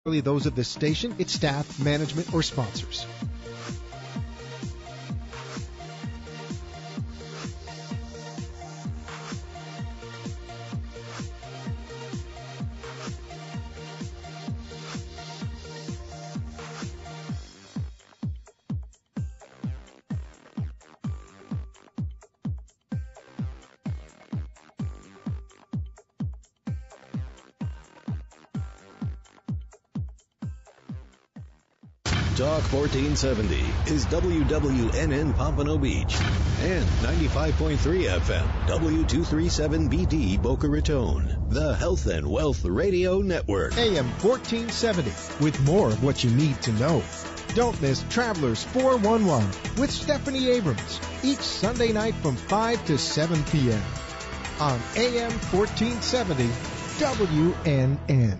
those of this station, its staff, management, or sponsors. Talk 1470 is WWNN Pompano Beach and 95.3 FM W237BD Boca Raton, the Health and Wealth Radio Network. AM 1470, with more of what you need to know. Don't miss Travelers 411 with Stephanie Abrams each Sunday night from 5 to 7 p.m. on AM 1470 WNN.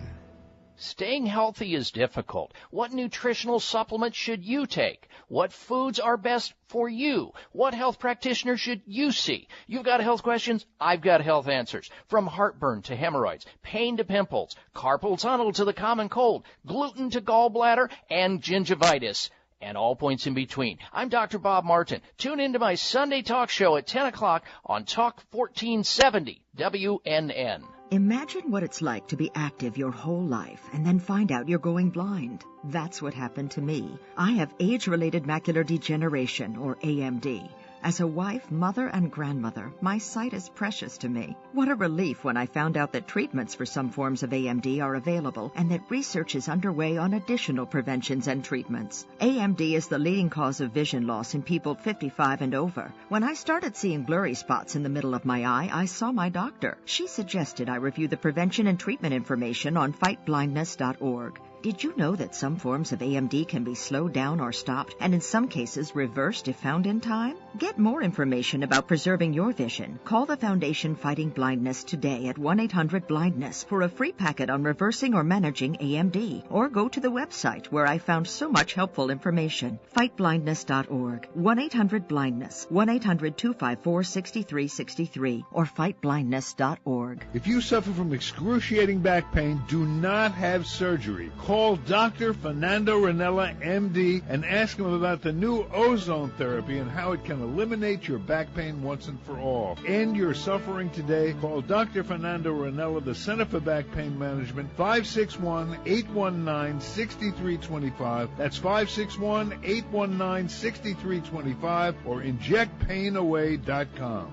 Staying healthy is difficult. What nutritional supplements should you take? What foods are best for you? What health practitioner should you see? You've got health questions, I've got health answers. From heartburn to hemorrhoids, pain to pimples, carpal tunnel to the common cold, gluten to gallbladder, and gingivitis, and all points in between. I'm Dr. Bob Martin. Tune into my Sunday talk show at 10 o'clock on Talk 1470 WNN. Imagine what it's like to be active your whole life and then find out you're going blind. That's what happened to me. I have age-related macular degeneration, or AMD. As a wife, mother, and grandmother, my sight is precious to me. What a relief when I found out that treatments for some forms of AMD are available and that research is underway on additional preventions and treatments. AMD is the leading cause of vision loss in people 55 and over. When I started seeing blurry spots in the middle of my eye, I saw my doctor. She suggested I review the prevention and treatment information on fightblindness.org. Did you know that some forms of AMD can be slowed down or stopped, and in some cases reversed if found in time? Get more information about preserving your vision. Call the Foundation Fighting Blindness today at 1-800-BLINDNESS for a free packet on reversing or managing AMD. Or go to the website where I found so much helpful information. Fightblindness.org, 1-800-BLINDNESS, 1-800-254-6363, or fightblindness.org. If you suffer from excruciating back pain, do not have surgery. Call Dr. Fernando Ranella, MD, and ask him about the new ozone therapy and how it can eliminate your back pain once and for all. End your suffering today. Call Dr. Fernando Ranella, the Center for Back Pain Management, 561-819-6325. That's 561-819-6325, or injectpainaway.com.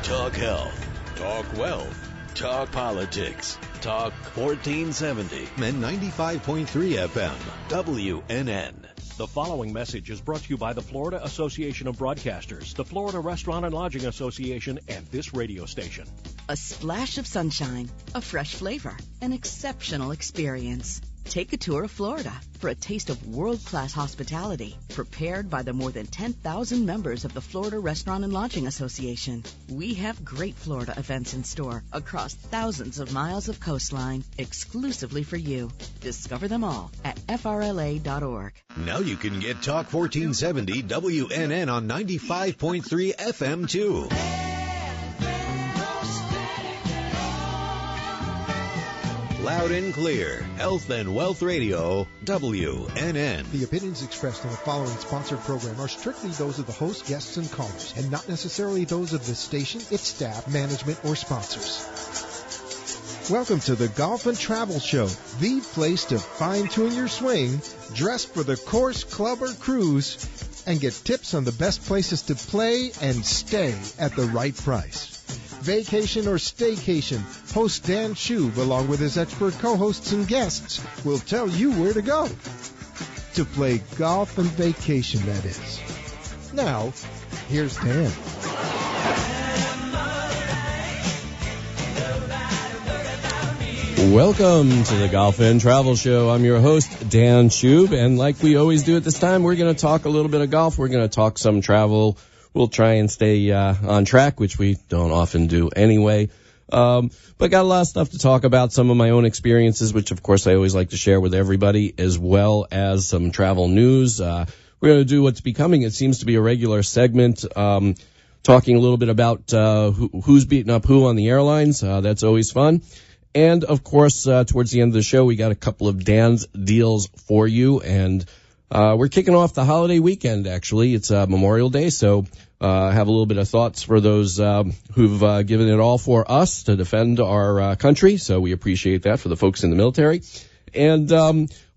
Talk health, talk wealth, talk politics, talk 1470 and 95.3 FM WNN. The following message is brought to you by the Florida Association of Broadcasters, the Florida Restaurant and Lodging Association, and this radio station. A splash of sunshine, a fresh flavor, an exceptional experience. Take a tour of Florida for a taste of world-class hospitality prepared by the more than 10,000 members of the Florida Restaurant and Lodging Association. We have great Florida events in store across thousands of miles of coastline exclusively for you. Discover them all at frla.org. Now you can get Talk 1470 WNN on 95.3 FM too. Loud and clear, Health and Wealth Radio, WNN. The opinions expressed in the following sponsored program are strictly those of the host, guests, and callers, and not necessarily those of the station, its staff, management, or sponsors. Welcome to the Golf and Travel Show, the place to fine-tune your swing, dress for the course, club, or cruise, and get tips on the best places to play and stay at the right price. Vacation or staycation, host Dan Schub, along with his expert co-hosts and guests, will tell you where to go. To play golf and vacation, that is. Now, here's Dan. Welcome to the Golf and Travel Show. I'm your host, Dan Schub, and like we always do at this time, we're going to talk a little bit of golf. We're going to talk some travel. We'll try and stay on track, which we don't often do anyway. But got a lot of stuff to talk about, some of my own experiences, which of course I always like to share with everybody, as well as some travel news. We're going to do what's becoming, it seems to be a regular segment, talking a little bit about who's beating up who on the airlines. That's always fun. And, of course, towards the end of the show, we got a couple of Dan's deals for you. And we're kicking off the holiday weekend, actually. It's Memorial Day, so have a little bit of thoughts for those who've given it all for us to defend our country. So we appreciate that for the folks in the military. And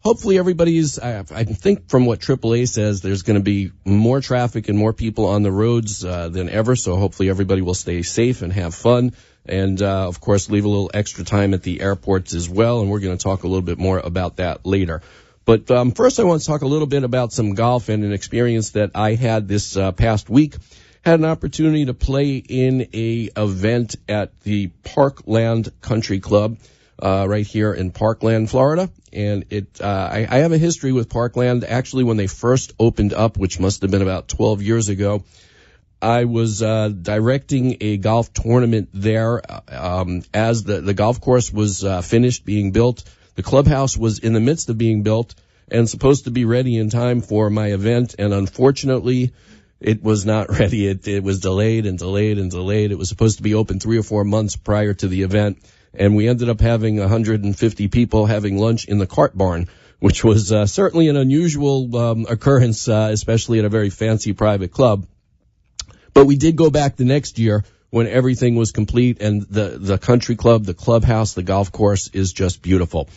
hopefully everybody's, I think from what AAA says, there's going to be more traffic and more people on the roads than ever. So hopefully everybody will stay safe and have fun. And, of course, leave a little extra time at the airports as well. And we're going to talk a little bit more about that later. But first I want to talk a little bit about some golf and an experience that I had this past week. Had an opportunity to play in a event at the Parkland Country Club right here in Parkland, Florida. And I have a history with Parkland. Actually, when they first opened up, which must have been about 12 years ago, I was directing a golf tournament there as the golf course was finished being built. The clubhouse was in the midst of being built and supposed to be ready in time for my event, and unfortunately, it was not ready. It was delayed and delayed and delayed. It was supposed to be open 3 or 4 months prior to the event, and we ended up having 150 people having lunch in the cart barn, which was certainly an unusual occurrence, especially at a very fancy private club. But we did go back the next year when everything was complete, and the country club, the clubhouse, the golf course is just beautiful.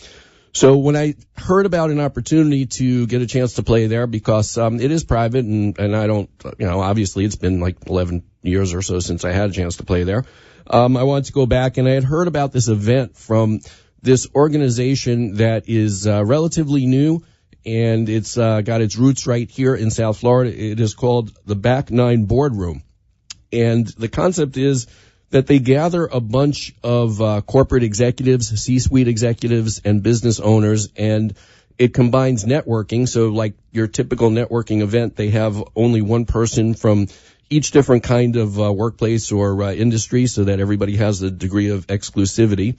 So when I heard about an opportunity to get a chance to play there, because it is private and I don't, obviously it's been like 11 years or so since I had a chance to play there. I wanted to go back, and I had heard about this event from this organization that is relatively new, and it's got its roots right here in South Florida. It is called the Back Nine Boardroom. And the concept is that they gather a bunch of corporate executives, C-suite executives, and business owners, and it combines networking. So like your typical networking event, they have only one person from each different kind of workplace or industry so that everybody has a degree of exclusivity.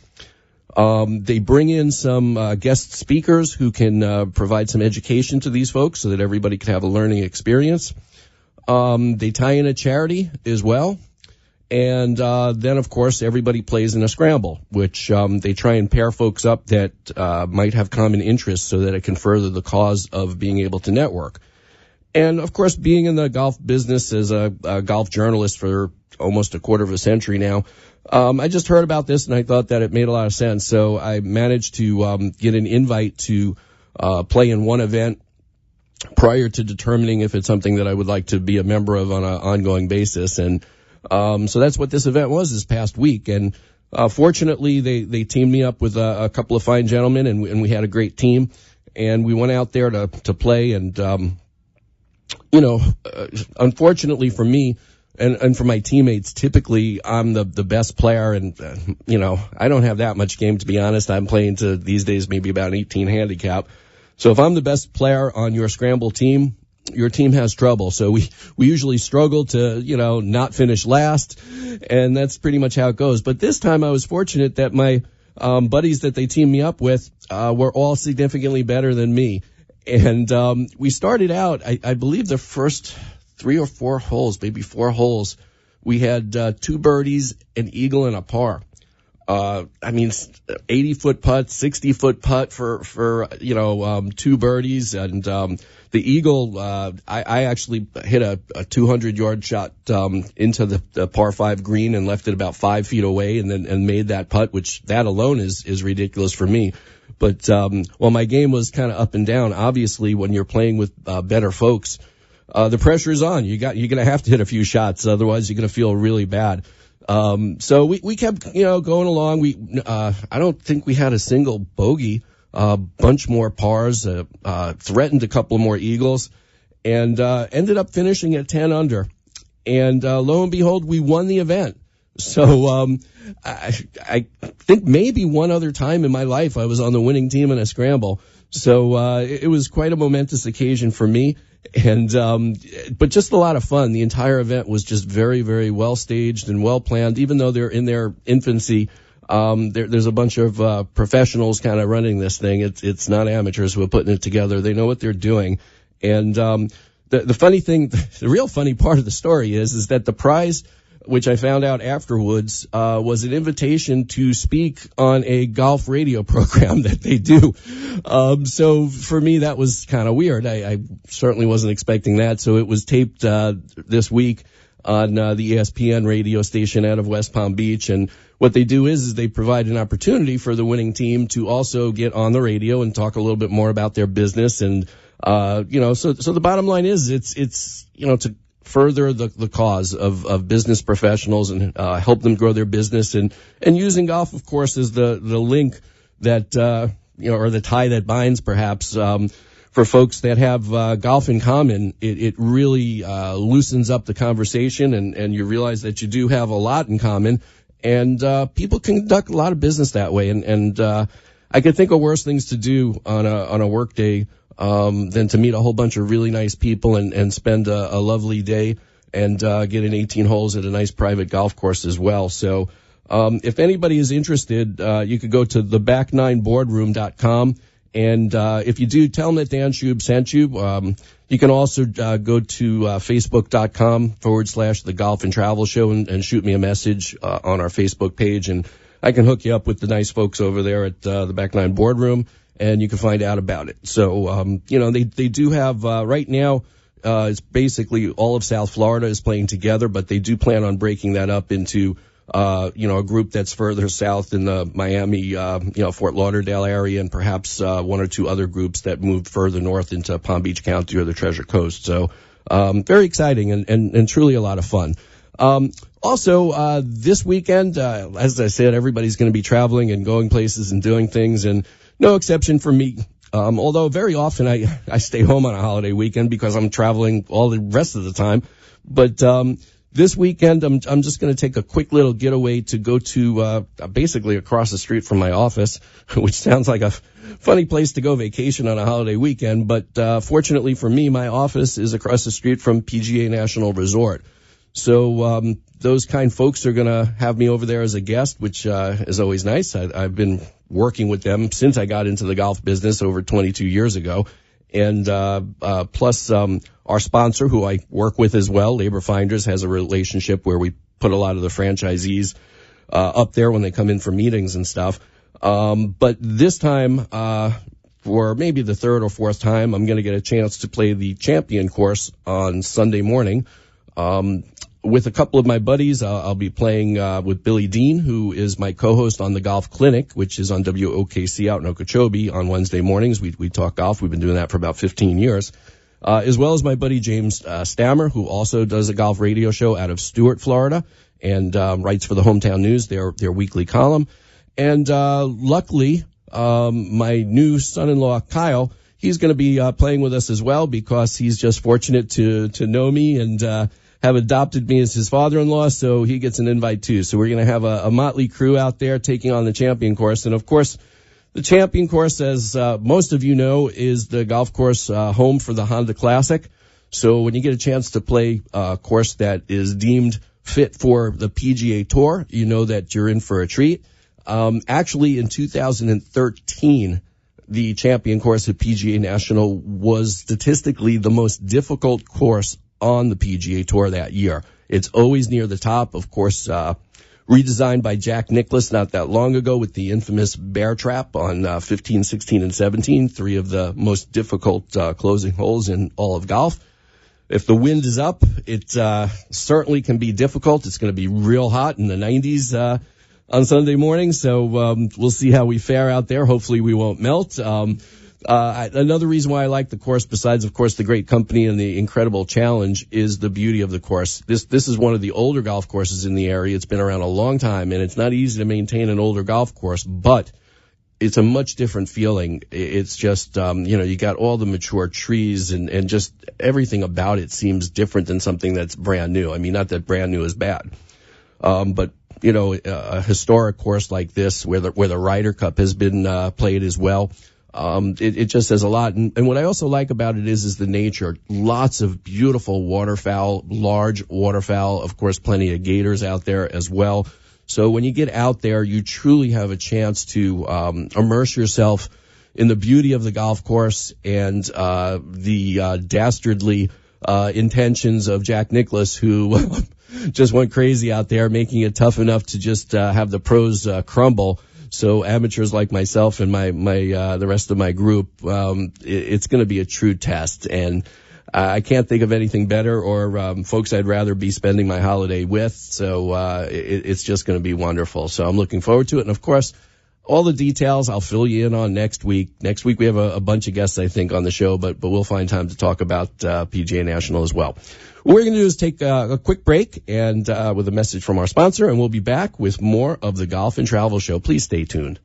They bring in some guest speakers who can provide some education to these folks so that everybody can have a learning experience. They tie in a charity as well. And then, of course, everybody plays in a scramble, which they try and pair folks up that might have common interests so that it can further the cause of being able to network. And, of course, being in the golf business as a golf journalist for almost a quarter of a century now, I just heard about this and I thought that it made a lot of sense. So I managed to get an invite to play in one event prior to determining if it's something that I would like to be a member of on an ongoing basis. And so that's what this event was this past week. And fortunately, they teamed me up with a couple of fine gentlemen, and we had a great team. And we went out there to play. And, unfortunately for me and for my teammates, typically I'm the best player. And, I don't have that much game, to be honest. I'm playing to these days maybe about an 18 handicap. So if I'm the best player on your scramble team, your team has trouble. So we usually struggle to, not finish last, and that's pretty much how it goes. But this time I was fortunate that my buddies that they teamed me up with were all significantly better than me. And we started out, I believe the first 3 or 4 holes, maybe 4 holes, we had 2 birdies, an eagle, and a par. 80-foot putt, 60-foot putt for 2 birdies. And the eagle, I actually hit a 200-yard shot into the par 5 green and left it about 5 feet away and made that putt, which that alone is ridiculous for me. But while my game was kind of up and down, obviously when you're playing with better folks, the pressure is on. You're going to have to hit a few shots, otherwise you're going to feel really bad. So we kept, going along. I don't think we had a single bogey, bunch more pars, threatened a couple more eagles, and ended up finishing at 10 under. And lo and behold, we won the event. So I think maybe one other time in my life I was on the winning team in a scramble. So it was quite a momentous occasion for me. And but just a lot of fun. The entire event was just very, very well staged and well planned. Even though they're in their infancy, there's a bunch of professionals kind of running this thing. It's not amateurs who are putting it together. They know what they're doing. And the funny thing, the real funny part of the story is that the prize which I found out afterwards, was an invitation to speak on a golf radio program that they do. So for me, that was kind of weird. I certainly wasn't expecting that. So it was taped this week on the ESPN radio station out of West Palm Beach. And what they do is they provide an opportunity for the winning team to also get on the radio and talk a little bit more about their business. And, so the bottom line is it's, to further the cause of business professionals and help them grow their business, and using golf, of course, is the link that or the tie that binds, perhaps, for folks that have golf in common. It really loosens up the conversation, and you realize that you do have a lot in common, and people conduct a lot of business that way. And I could think of worse things to do on a work day than to meet a whole bunch of really nice people and spend a lovely day and get in 18 holes at a nice private golf course as well. So if anybody is interested, you could go to theback9boardroom.com, and if you do, tell them that Dan Schub sent you. You can also go to facebook.com/The Golf and Travel Show and shoot me a message on our Facebook page, and I can hook you up with the nice folks over there at the Back Nine Boardroom, and you can find out about it. So, they do have, right now, it's basically all of South Florida is playing together, but they do plan on breaking that up into, a group that's further south in the Miami, Fort Lauderdale area, and perhaps, one or two other groups that move further north into Palm Beach County or the Treasure Coast. So, very exciting and truly a lot of fun. Also, this weekend, as I said, everybody's going to be traveling and going places and doing things, and no exception for me. Although very often I stay home on a holiday weekend because I'm traveling all the rest of the time. But, this weekend, I'm just going to take a quick little getaway to go to, basically across the street from my office, which sounds like a funny place to go vacation on a holiday weekend. But, fortunately for me, my office is across the street from PGA National Resort. So, those kind folks are going to have me over there as a guest, which, is always nice. I've been working with them since I got into the golf business over 22 years ago. And, plus, our sponsor, who I work with as well, Labor Finders, has a relationship where we put a lot of the franchisees, up there when they come in for meetings and stuff. But this time, for maybe the third or fourth time, I'm going to get a chance to play the Champion course on Sunday morning. With a couple of my buddies, I'll be playing with Billy Dean, who is my co-host on the Golf Clinic, which is on WOKC out in Okeechobee on Wednesday mornings. We talk golf. We've been doing that for about 15 years. As well as my buddy James Stammer, who also does a golf radio show out of Stuart, Florida, and writes for the Hometown News, their weekly column. And luckily, my new son-in-law, Kyle, he's going to be playing with us as well, because he's just fortunate to know me and have adopted me as his father-in-law, so he gets an invite too. So we're going to have a motley crew out there taking on the Champion course. And of course, the Champion course, as most of you know, is the golf course home for the Honda Classic. So when you get a chance to play a course that is deemed fit for the PGA Tour, you know that you're in for a treat. Actually, in 2013, the Champion course at PGA National was statistically the most difficult course on the PGA Tour that year. It's always near the top. Of course, redesigned by Jack Nicklaus not that long ago with the infamous bear trap on 15, 16, and 17, three of the most difficult closing holes in all of golf. If the wind is up, it certainly can be difficult. It's going to be real hot in the 90s on Sunday morning, so we'll see how we fare out there. Hopefully we won't melt. Another reason why I like the course, besides, of course, the great company and the incredible challenge, is the beauty of the course. This is one of the older golf courses in the area. It's been around a long time, and it's not easy to maintain an older golf course, but it's a much different feeling. It's just, you got all the mature trees and just everything about it seems different than something that's brand new. I mean, not that brand new is bad. But, a historic course like this where the Ryder Cup has been, played as well. It just says a lot. And what I also like about it is the nature. Lots of beautiful waterfowl, large waterfowl, of course, plenty of gators out there as well. So when you get out there, you truly have a chance to immerse yourself in the beauty of the golf course and the dastardly intentions of Jack Nicklaus, who just went crazy out there, making it tough enough to just have the pros crumble. So amateurs like myself and the rest of my group, it's going to be a true test. And I can't think of anything better or folks I'd rather be spending my holiday with. So it's just going to be wonderful. So I'm looking forward to it. And, of course, all the details I'll fill you in on next week. Next week we have a bunch of guests, I think, on the show, but we'll find time to talk about PGA National as well. What we're going to do is take a quick break and with a message from our sponsor, and we'll be back with more of the Golf and Travel Show. Please stay tuned.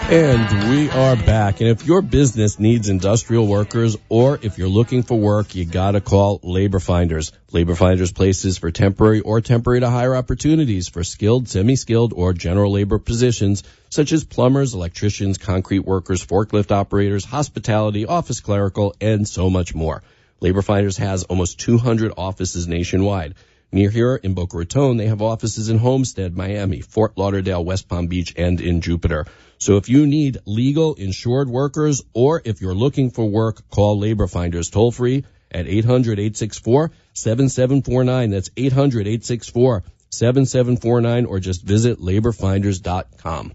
And we are back. And if your business needs industrial workers or if you're looking for work, you got to call Labor Finders. Labor Finders places for temporary or temporary to hire opportunities for skilled, semi-skilled, or general labor positions such as plumbers, electricians, concrete workers, forklift operators, hospitality, office clerical, and so much more. Labor Finders has almost 200 offices nationwide. Near here in Boca Raton, they have offices in Homestead, Miami, Fort Lauderdale, West Palm Beach, and in Jupiter. So if you need legal insured workers or if you're looking for work, call Labor Finders toll free at 800-864-7749. That's 800-864-7749 or just visit laborfinders.com.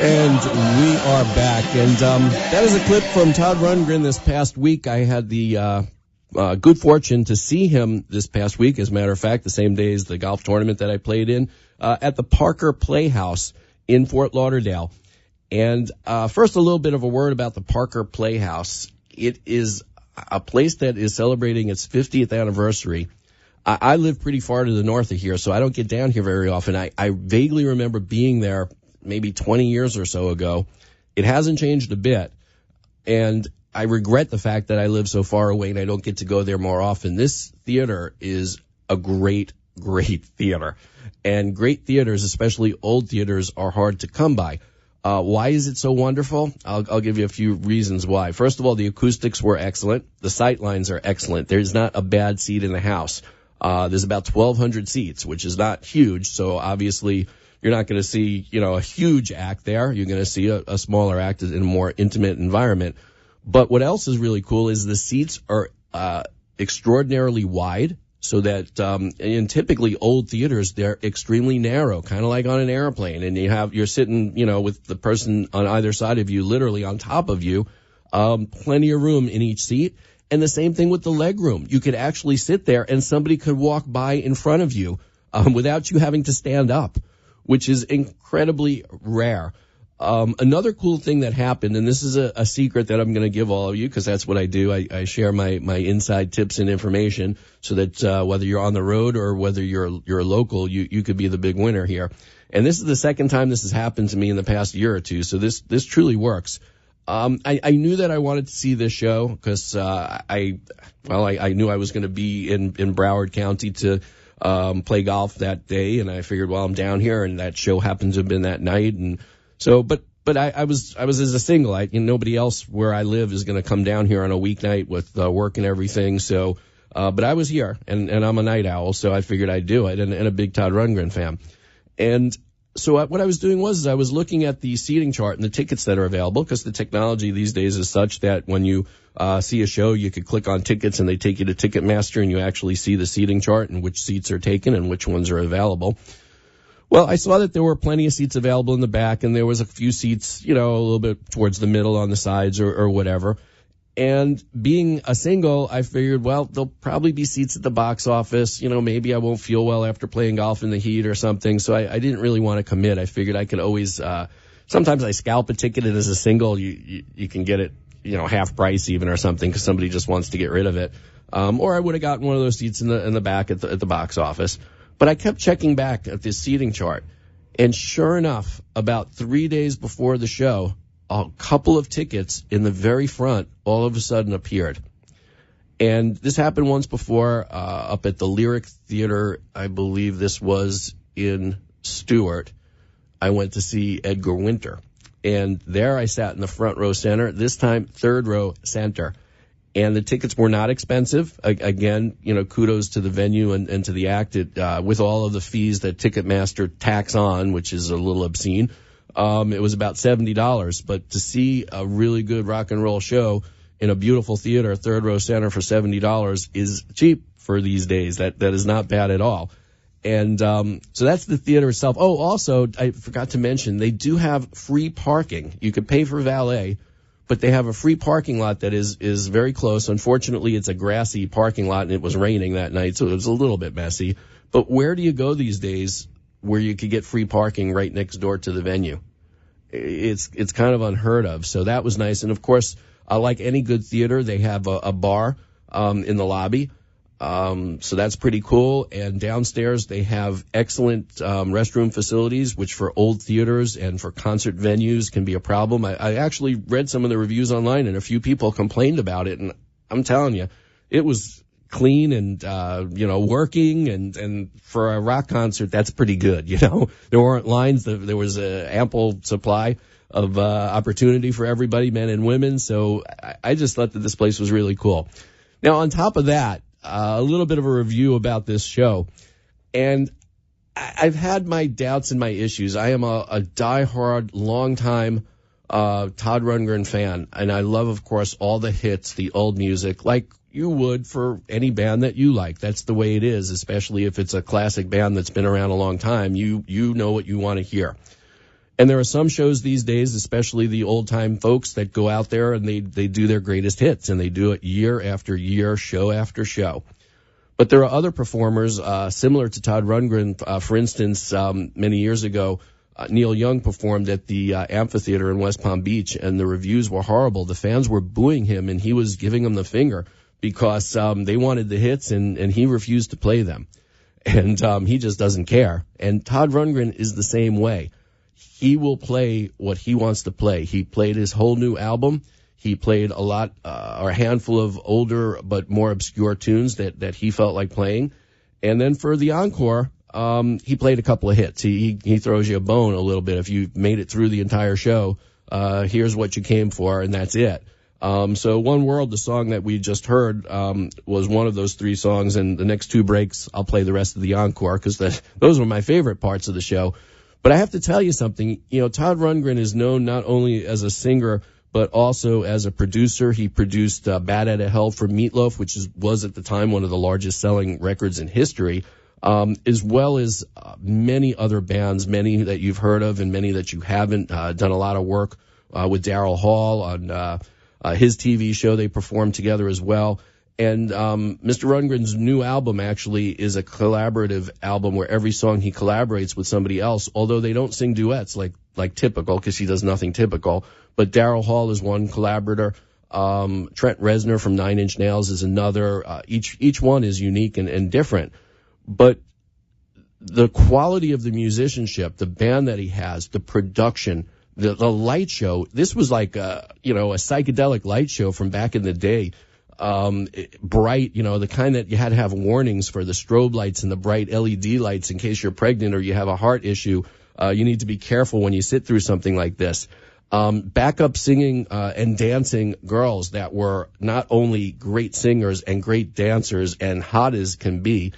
And we are back. And that is a clip from Todd Rundgren this past week. I had the good fortune to see him this past week, as a matter of fact, the same day as the golf tournament that I played in, at the Parker Playhouse in Fort Lauderdale. And first, a little bit of a word about the Parker Playhouse. It is a place that is celebrating its 50th anniversary. I live pretty far to the north of here, so I don't get down here very often. I vaguely remember being there maybe 20 years or so ago. It hasn't changed a bit, and I regret the fact that I live so far away and I don't get to go there more often. This theater is a great, great theater, and great theaters, especially old theaters, are hard to come by. Why is it so wonderful? I'll give you a few reasons why. First of all, the acoustics were excellent. The sight lines are excellent. There's not a bad seat in the house. There's about 1,200 seats, which is not huge, so obviously you're not going to see, a huge act there. You're going to see a smaller act in a more intimate environment. But what else is really cool is the seats are extraordinarily wide, so that in typically old theaters, they're extremely narrow, kind of like on an airplane. And you're sitting, with the person on either side of you, literally on top of you, plenty of room in each seat. And the same thing with the leg room. You could actually sit there and somebody could walk by in front of you without you having to stand up, which is incredibly rare. Another cool thing that happened, and this is a secret that I'm going to give all of you because that's what I do. I share my inside tips and information so that whether you're on the road or whether you're local, you could be the big winner here. And this is the second time this has happened to me in the past year or two, so this truly works. I knew that I wanted to see this show because I knew I was going to be in Broward County to play golf that day, and I figured, well, I'm down here, and that show happened to have been that night, and so, but I was as a single. Nobody else where I live is going to come down here on a weeknight with work and everything. So, but I was here, and I'm a night owl, so I figured I'd do it, and a big Todd Rundgren fan. And So what I was doing was I was looking at the seating chart and the tickets that are available, because the technology these days is such that when you see a show, you could click on tickets and they take you to Ticketmaster and you actually see the seating chart and which seats are taken and which ones are available. Well, I saw that there were plenty of seats available in the back, and there was a few seats, a little bit towards the middle on the sides or whatever. And being a single, I figured, well, there'll probably be seats at the box office. Maybe I won't feel well after playing golf in the heat or something. So I didn't really want to commit. I figured I could always, sometimes I scalp a ticket, and as a single, you can get it, half price even or something, because somebody just wants to get rid of it. Or I would have gotten one of those seats in the back at the box office. But I kept checking back at this seating chart, and sure enough, about 3 days before the show, a couple of tickets in the very front all of a sudden appeared. And this happened once before up at the Lyric Theater. I believe this was in Stewart. I went to see Edgar Winter. And there I sat in the front row center, this time third row center. And the tickets were not expensive. Again, kudos to the venue and to the act. With all of the fees that Ticketmaster tax on, which is a little obscene, it was about $70. But to see a really good rock and roll show in a beautiful theater, third row center, for $70 is cheap for these days. That is not bad at all. And so that's the theater itself. Oh, also, I forgot to mention, they do have free parking. You could pay for valet, but they have a free parking lot that is very close. Unfortunately, it's a grassy parking lot, and it was raining that night, so it was a little bit messy. But where do you go these days where you could get free parking right next door to the venue? It's kind of unheard of. So that was nice. And, of course, like any good theater, they have a bar in the lobby. So that's pretty cool. And downstairs they have excellent restroom facilities, which for old theaters and for concert venues can be a problem. I actually read some of the reviews online, and a few people complained about it. And I'm telling you, it was clean and, working. And for a rock concert, that's pretty good. There weren't lines. There was ample supply of opportunity for everybody, men and women. So I just thought that this place was really cool. Now, on top of that, a little bit of a review about this show. And I've had my doubts and my issues. I am a diehard, long-time Todd Rundgren fan, and I love, of course, all the hits, the old music, like you would for any band that you like. That's the way it is, especially if it's a classic band that's been around a long time. You know what you want to hear. And there are some shows these days, especially the old-time folks, that go out there and they do their greatest hits, and they do it year after year, show after show. But there are other performers similar to Todd Rundgren. For instance, many years ago, Neil Young performed at the amphitheater in West Palm Beach, and the reviews were horrible. The fans were booing him, and he was giving them the finger because they wanted the hits, and he refused to play them. And he just doesn't care. And Todd Rundgren is the same way. He will play what he wants to play. He played his whole new album. He played a lot, or a handful of older but more obscure tunes that he felt like playing. And then for the encore, he played a couple of hits. He throws you a bone a little bit. If you made it through the entire show, here's what you came for, and that's it. So One World, the song that we just heard, was one of those three songs. And the next two breaks, I'll play the rest of the encore, because those were my favorite parts of the show. But I have to tell you something. Todd Rundgren is known not only as a singer, but also as a producer. He produced Bad Outta Hell for Meatloaf, which was at the time one of the largest selling records in history, as well as many other bands, many that you've heard of and many that you haven't. Done a lot of work with Daryl Hall on his TV show. They performed together as well. And Mr. Rundgren's new album actually is a collaborative album where every song he collaborates with somebody else, although they don't sing duets like typical, because he does nothing typical. But Daryl Hall is one collaborator. Trent Reznor from Nine Inch Nails is another. Each one is unique and different. But the quality of the musicianship, the band that he has, the production, the light show, this was like a psychedelic light show from back in the day. Bright, the kind that you had to have warnings for, the strobe lights and the bright LED lights in case you're pregnant or you have a heart issue. You need to be careful when you sit through something like this. Backup singing and dancing girls that were not only great singers and great dancers and hot as can be,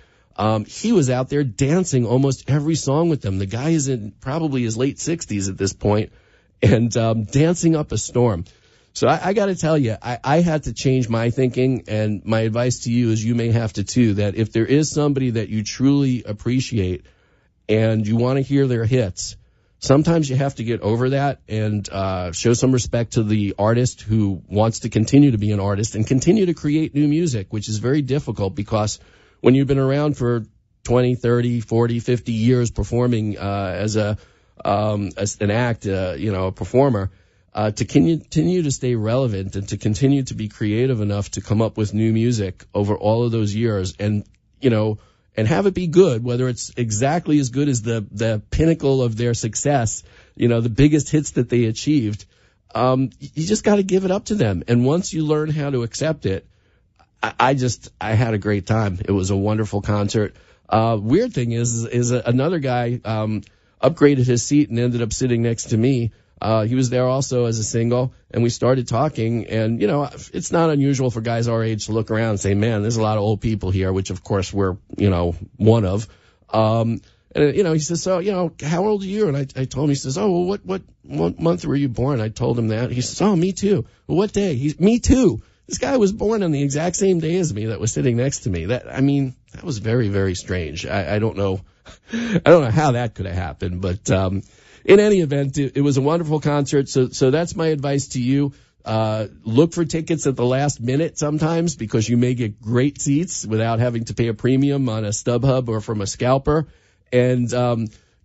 He was out there dancing almost every song with them. The guy is in probably his late 60s at this point, and dancing up a storm. So I got to tell you, I had to change my thinking, and my advice to you is you may have to too, that if there is somebody that you truly appreciate and you want to hear their hits, sometimes you have to get over that and show some respect to the artist who wants to continue to be an artist and continue to create new music, which is very difficult because when you've been around for 20, 30, 40, 50 years performing as an act, a performer, to continue to stay relevant and to continue to be creative enough to come up with new music over all of those years and have it be good, whether it's exactly as good as the pinnacle of their success, the biggest hits that they achieved. You just got to give it up to them. And once you learn how to accept it, I had a great time. It was a wonderful concert. Weird thing is another guy, upgraded his seat and ended up sitting next to me. He was there also as a single, and we started talking, and, it's not unusual for guys our age to look around and say, man, there's a lot of old people here, which of course we're, one of. And, he says, so, how old are you? And I told him, he says, oh, well, what month were you born? I told him that. He says, oh, me too. Well, what day? Me too. This guy was born on the exact same day as me that was sitting next to me. That was very, very strange. I don't know how that could have happened, but, in any event, it was a wonderful concert. So that's my advice to you. Look for tickets at the last minute sometimes because you may get great seats without having to pay a premium on a StubHub or from a scalper. And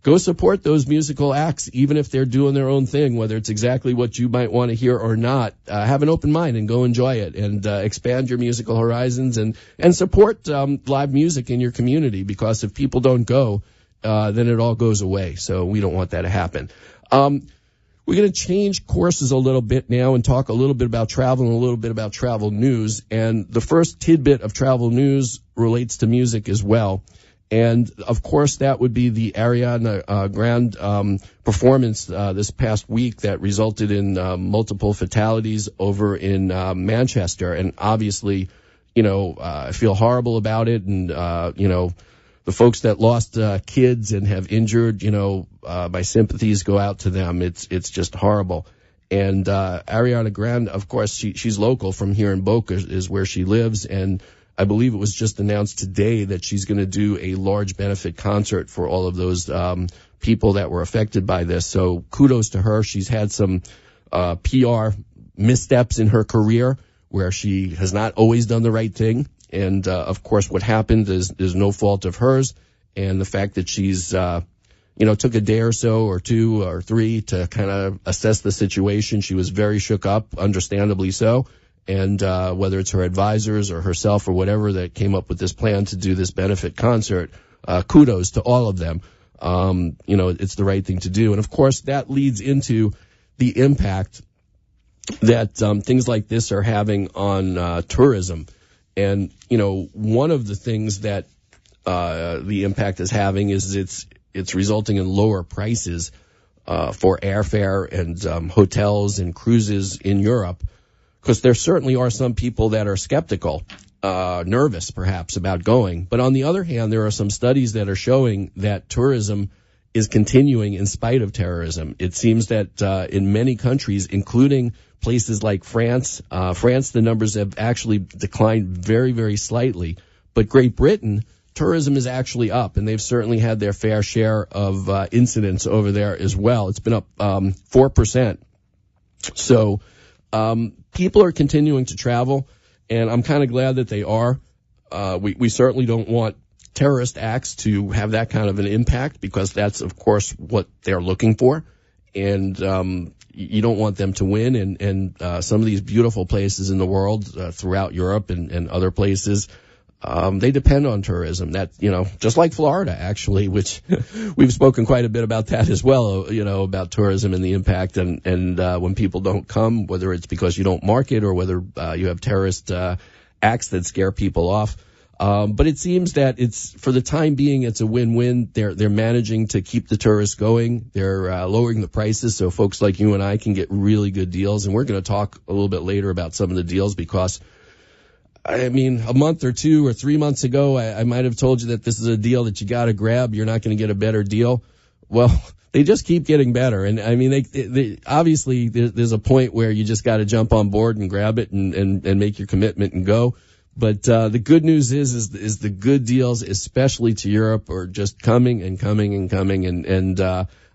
go support those musical acts, even if they're doing their own thing, whether it's exactly what you might want to hear or not. Have an open mind and go enjoy it and expand your musical horizons and support live music in your community, because if people don't go, then it all goes away. So we don't want that to happen. We're going to change courses a little bit now and talk a little bit about travel and a little bit about travel news. And the first tidbit of travel news relates to music as well. And of course, that would be the Ariana Grande performance this past week that resulted in multiple fatalities over in Manchester. And obviously, I feel horrible about it. And, the folks that lost kids and have injured, my sympathies go out to them. It's just horrible. And Ariana Grande, of course, she's local from here in Boca is where she lives. And I believe it was just announced today that she's going to do a large benefit concert for all of those people that were affected by this. So kudos to her. She's had some PR missteps in her career where she has not always done the right thing. And, of course, what happened is no fault of hers. And the fact that she's, took a day or so or 2 or 3 to kind of assess the situation. She was very shook up, understandably so. And, whether it's her advisors or herself or whatever that came up with this plan to do this benefit concert, kudos to all of them. It's the right thing to do. And of course, that leads into the impact that, things like this are having on, tourism. And, one of the things that the impact is having is it's resulting in lower prices for airfare and hotels and cruises in Europe, because there certainly are some people that are skeptical, nervous perhaps about going. But on the other hand, there are some studies that are showing that tourism is continuing in spite of terrorism. It seems that in many countries, including places like France, the numbers have actually declined very, very slightly. But Great Britain, tourism is actually up, and they've certainly had their fair share of incidents over there as well. It's been up 4%. So people are continuing to travel, and I'm kind of glad that they are. We certainly don't want terrorist acts to have that kind of an impact, because that's, of course, what they're looking for. And you don't want them to win. And some of these beautiful places in the world throughout Europe and other places, they depend on tourism. That, just like Florida, actually, which we've spoken quite a bit about that as well, about tourism and the impact. And when people don't come, whether it's because you don't market or whether you have terrorist acts that scare people off. But it seems that for the time being, it's a win-win. They're managing to keep the tourists going. They're lowering the prices so folks like you and I can get really good deals. And we're going to talk a little bit later about some of the deals, because I mean, a month or 2 or 3 months ago, I might have told you that this is a deal that you got to grab. You're not going to get a better deal. Well, they just keep getting better. And I mean, they obviously there's a point where you just got to jump on board and grab it and make your commitment and go. But the good news is the good deals, especially to Europe, are just coming and coming and coming. And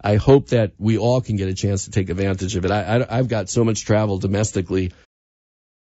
I hope that we all can get a chance to take advantage of it. I've got so much travel domestically